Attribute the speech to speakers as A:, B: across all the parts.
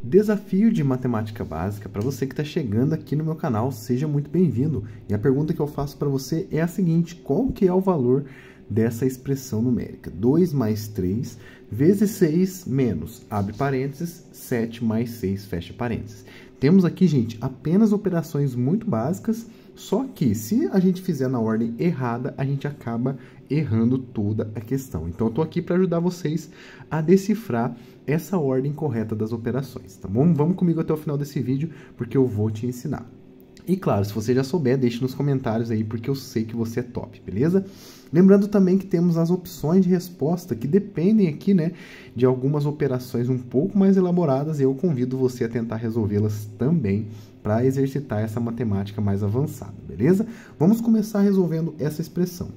A: Desafio de matemática básica para você que está chegando aqui no meu canal, seja muito bem-vindo. E a pergunta que eu faço para você é a seguinte: qual que é o valor dessa expressão numérica? 2 mais 3 vezes 6 menos, abre parênteses, 7 mais 6, fecha parênteses. Temos aqui, gente, apenas operações muito básicas, só que se a gente fizer na ordem errada, a gente acaba errando toda a questão. Então, eu estou aqui para ajudar vocês a decifrar essa ordem correta das operações, tá bom? Vamos comigo até o final desse vídeo, porque eu vou te ensinar. E claro, se você já souber, deixe nos comentários aí, porque eu sei que você é top, beleza? Lembrando também que temos as opções de resposta, que dependem aqui, né, de algumas operações um pouco mais elaboradas, e eu convido você a tentar resolvê-las também, para exercitar essa matemática mais avançada, beleza? Vamos começar resolvendo essa expressão.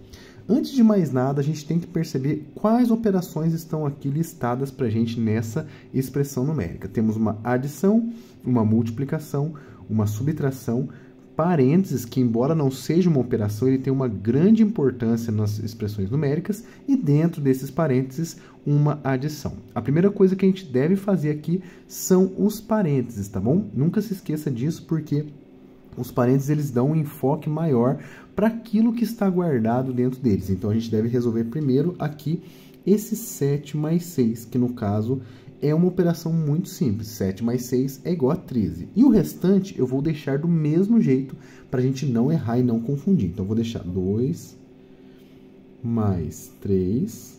A: Antes de mais nada, a gente tem que perceber quais operações estão aqui listadas para a gente nessa expressão numérica. Temos uma adição, uma multiplicação, uma subtração, parênteses, que embora não seja uma operação, ele tem uma grande importância nas expressões numéricas, e dentro desses parênteses, uma adição. A primeira coisa que a gente deve fazer aqui são os parênteses, tá bom? Nunca se esqueça disso, porque os parênteses eles dão um enfoque maior para aquilo que está guardado dentro deles. Então, a gente deve resolver primeiro aqui esse 7 mais 6, que no caso é uma operação muito simples. 7 mais 6 é igual a 13. E o restante eu vou deixar do mesmo jeito para a gente não errar e não confundir. Então, eu vou deixar 2 mais 3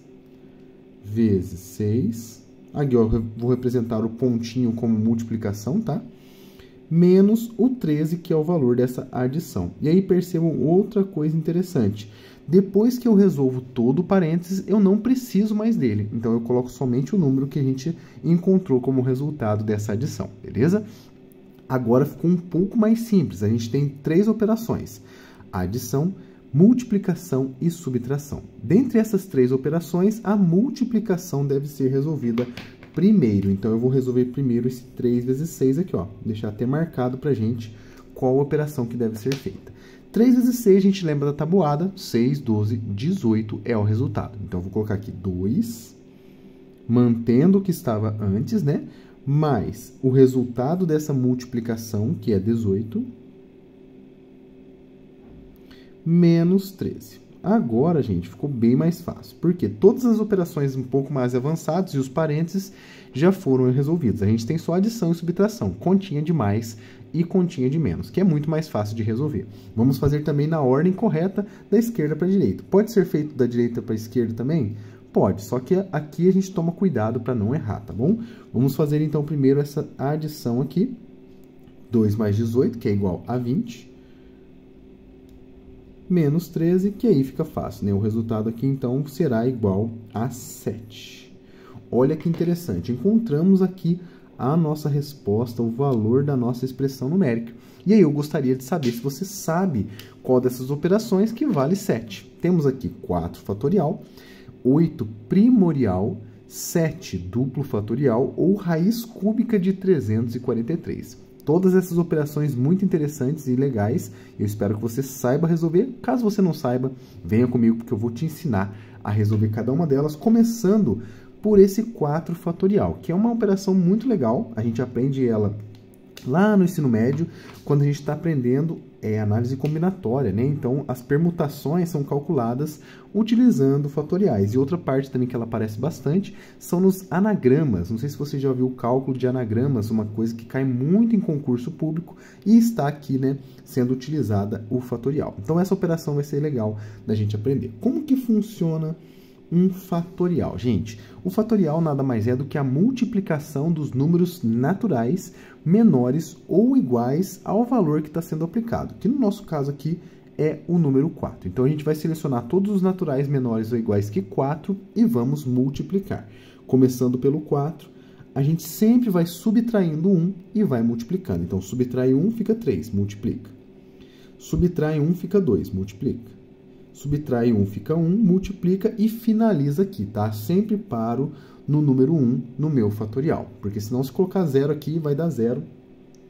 A: vezes 6. Aqui eu vou representar o pontinho como multiplicação, tá? Menos o 13, que é o valor dessa adição. E aí percebam outra coisa interessante. Depois que eu resolvo todo o parênteses, eu não preciso mais dele. Então, eu coloco somente o número que a gente encontrou como resultado dessa adição, beleza? Agora ficou um pouco mais simples. A gente tem 3 operações: adição, multiplicação e subtração. Dentre essas 3 operações, a multiplicação deve ser resolvida primeiro. Então, eu vou resolver primeiro esse 3 vezes 6 aqui, ó. Deixar até marcado pra gente qual operação que deve ser feita. 3 vezes 6, a gente lembra da tabuada. 6, 12, 18 é o resultado. Então, eu vou colocar aqui 2, mantendo o que estava antes, né? Mais o resultado dessa multiplicação, que é 18, menos 13. Agora, gente, ficou bem mais fácil, porque todas as operações um pouco mais avançadas e os parênteses já foram resolvidos. A gente tem só adição e subtração, continha de mais e continha de menos, que é muito mais fácil de resolver. Vamos fazer também na ordem correta, da esquerda para a direita. Pode ser feito da direita para a esquerda também? Pode, só que aqui a gente toma cuidado para não errar, tá bom? Vamos fazer então primeiro essa adição aqui. 2 mais 18, que é igual a 20. Menos 13, que aí fica fácil, né? O resultado aqui, então, será igual a 7. Olha que interessante. Encontramos aqui a nossa resposta, o valor da nossa expressão numérica. E aí, eu gostaria de saber se você sabe qual dessas operações que vale 7. Temos aqui 4 fatorial, 8 primorial, 7 duplo fatorial ou raiz cúbica de 343. Todas essas operações muito interessantes e legais, eu espero que você saiba resolver. Caso você não saiba, venha comigo, porque eu vou te ensinar a resolver cada uma delas, começando por esse 4 fatorial, que é uma operação muito legal. A gente aprende ela lá no ensino médio, quando a gente está aprendendo análise combinatória, né? Então, as permutações são calculadas utilizando fatoriais. E outra parte também que ela aparece bastante são nos anagramas. Não sei se você já ouviu o cálculo de anagramas, uma coisa que cai muito em concurso público, e está aqui, né, sendo utilizada o fatorial. Então, essa operação vai ser legal da gente aprender. Como que funciona um fatorial? Gente, o fatorial nada mais é do que a multiplicação dos números naturais menores ou iguais ao valor que está sendo aplicado, que no nosso caso aqui é o número 4. Então, a gente vai selecionar todos os naturais menores ou iguais que 4 e vamos multiplicar. Começando pelo 4, a gente sempre vai subtraindo 1 e vai multiplicando. Então, subtrai 1, fica 3, multiplica. Subtrai 1, fica 2, multiplica. Subtrai 1, fica 1, multiplica e finaliza aqui, tá? Sempre paro no número 1 no meu fatorial, porque senão se colocar 0 aqui vai dar 0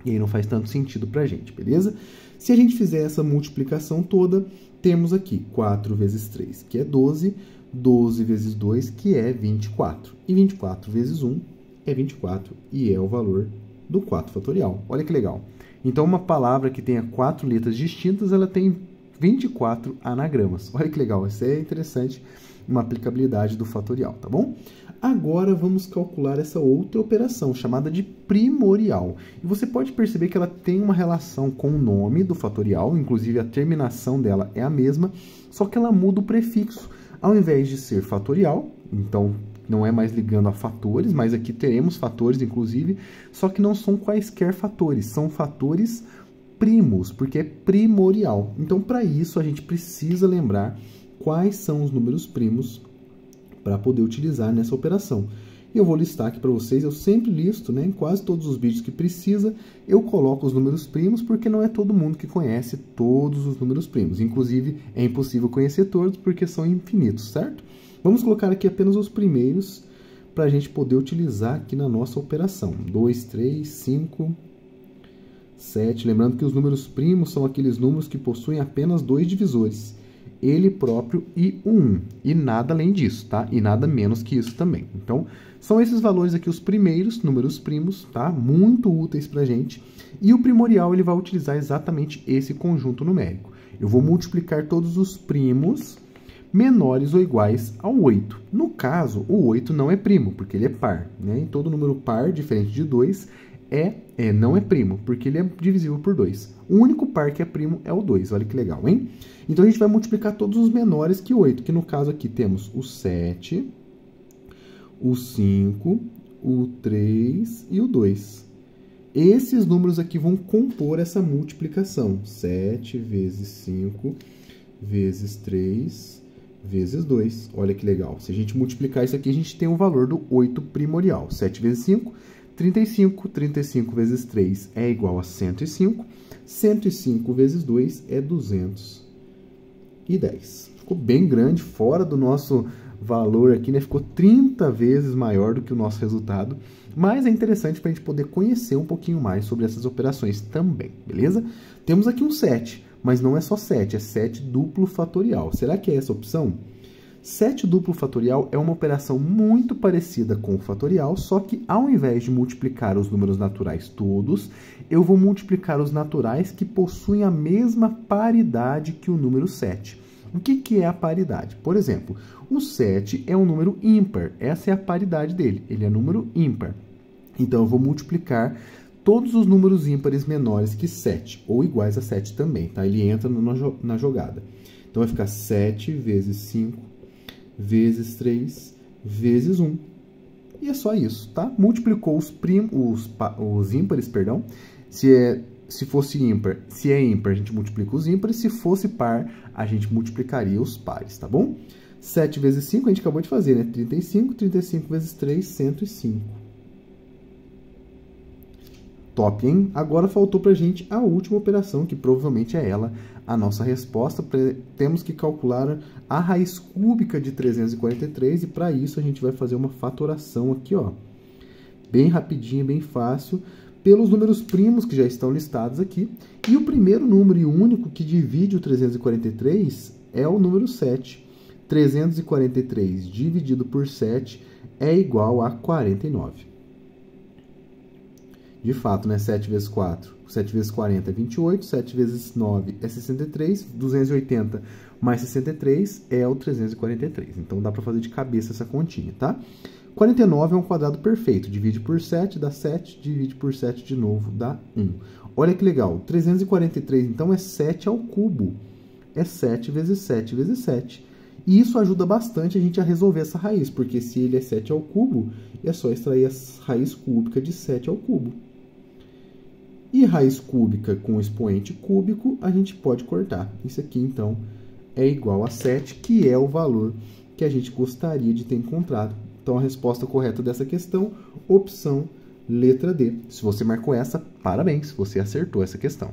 A: e aí não faz tanto sentido pra gente, beleza? Se a gente fizer essa multiplicação toda, temos aqui 4 vezes 3, que é 12, 12 vezes 2, que é 24, e 24 vezes 1 é 24 e é o valor do 4 fatorial. Olha que legal. Então, uma palavra que tenha 4 letras distintas, ela tem 24 anagramas. Olha que legal, isso é interessante, uma aplicabilidade do fatorial, tá bom? Agora vamos calcular essa outra operação, chamada de primorial. E você pode perceber que ela tem uma relação com o nome do fatorial, inclusive a terminação dela é a mesma, só que ela muda o prefixo. Ao invés de ser fatorial, então não é mais ligando a fatores, mas aqui teremos fatores, inclusive, só que não são quaisquer fatores, são fatores primos, porque é primorial. Então, para isso, a gente precisa lembrar quais são os números primos para poder utilizar nessa operação. E eu vou listar aqui para vocês, eu sempre listo, né, em quase todos os vídeos que precisa, eu coloco os números primos, porque não é todo mundo que conhece todos os números primos. Inclusive, é impossível conhecer todos, porque são infinitos, certo? Vamos colocar aqui apenas os primeiros, para a gente poder utilizar aqui na nossa operação. 2, 3, 5, 7. Lembrando que os números primos são aqueles números que possuem apenas 2 divisores. Ele próprio e o 1. E nada além disso, tá? E nada menos que isso também. Então, são esses valores aqui os primeiros números primos, tá? Muito úteis pra gente. E o primorial, ele vai utilizar exatamente esse conjunto numérico. Eu vou multiplicar todos os primos menores ou iguais ao 8. No caso, o 8 não é primo, porque ele é par, né? E todo número par, diferente de 2, não é primo, porque ele é divisível por 2. O único par que é primo é o 2. Olha que legal, hein? Então, a gente vai multiplicar todos os menores que o 8, que no caso aqui temos o 7, o 5, o 3 e o 2. Esses números aqui vão compor essa multiplicação. 7 vezes 5 vezes 3 vezes 2. Olha que legal. Se a gente multiplicar isso aqui, a gente tem o valor do 8 primorial. 7 vezes 5, 35. 35 vezes 3 é igual a 105. 105 vezes 2 é 210. Ficou bem grande, fora do nosso valor aqui, né? Ficou 30 vezes maior do que o nosso resultado. Mas é interessante para a gente poder conhecer um pouquinho mais sobre essas operações também, beleza? Temos aqui um 7, mas não é só 7, é 7 duplo fatorial. Será que é essa opção? 7 duplo fatorial é uma operação muito parecida com o fatorial, só que ao invés de multiplicar os números naturais todos, eu vou multiplicar os naturais que possuem a mesma paridade que o número 7. O que é a paridade? Por exemplo, o 7 é um número ímpar, essa é a paridade dele, ele é número ímpar. Então, eu vou multiplicar todos os números ímpares menores que 7, ou iguais a 7 também, tá? Ele entra na jogada. Então, vai ficar 7 vezes 5 vezes 3 vezes 1. E é só isso, tá? Multiplicou os ímpares, perdão. Se fosse ímpar, se é ímpar, a gente multiplica os ímpares. Se fosse par, a gente multiplicaria os pares, tá bom? 7 vezes 5, a gente acabou de fazer, né? 35. 35 vezes 3, 105. Top, hein? Agora faltou pra gente a última operação, que provavelmente é ela a nossa resposta. Temos que calcular a raiz cúbica de 343 e para isso a gente vai fazer uma fatoração aqui, ó. Bem rapidinho, bem fácil, pelos números primos que já estão listados aqui. E o primeiro número e único que divide o 343 é o número 7. 343 dividido por 7 é igual a 49. De fato, né? 7 vezes 4, 7 vezes 40 é 28, 7 vezes 9 é 63, 280 mais 63 é o 343. Então, dá para fazer de cabeça essa continha, tá? 49 é um quadrado perfeito. Divide por 7, dá 7. Divide por 7 de novo, dá 1. Olha que legal. 343, então, é 7 ao cubo. É 7 vezes 7 vezes 7. E isso ajuda bastante a gente a resolver essa raiz, porque se ele é 7 ao cubo, é só extrair a raiz cúbica de 7 ao cubo. E raiz cúbica com expoente cúbico, a gente pode cortar. Isso aqui, então, é igual a 7, que é o valor que a gente gostaria de ter encontrado. Então, a resposta correta dessa questão, opção letra D. Se você marcou essa, parabéns, você acertou essa questão.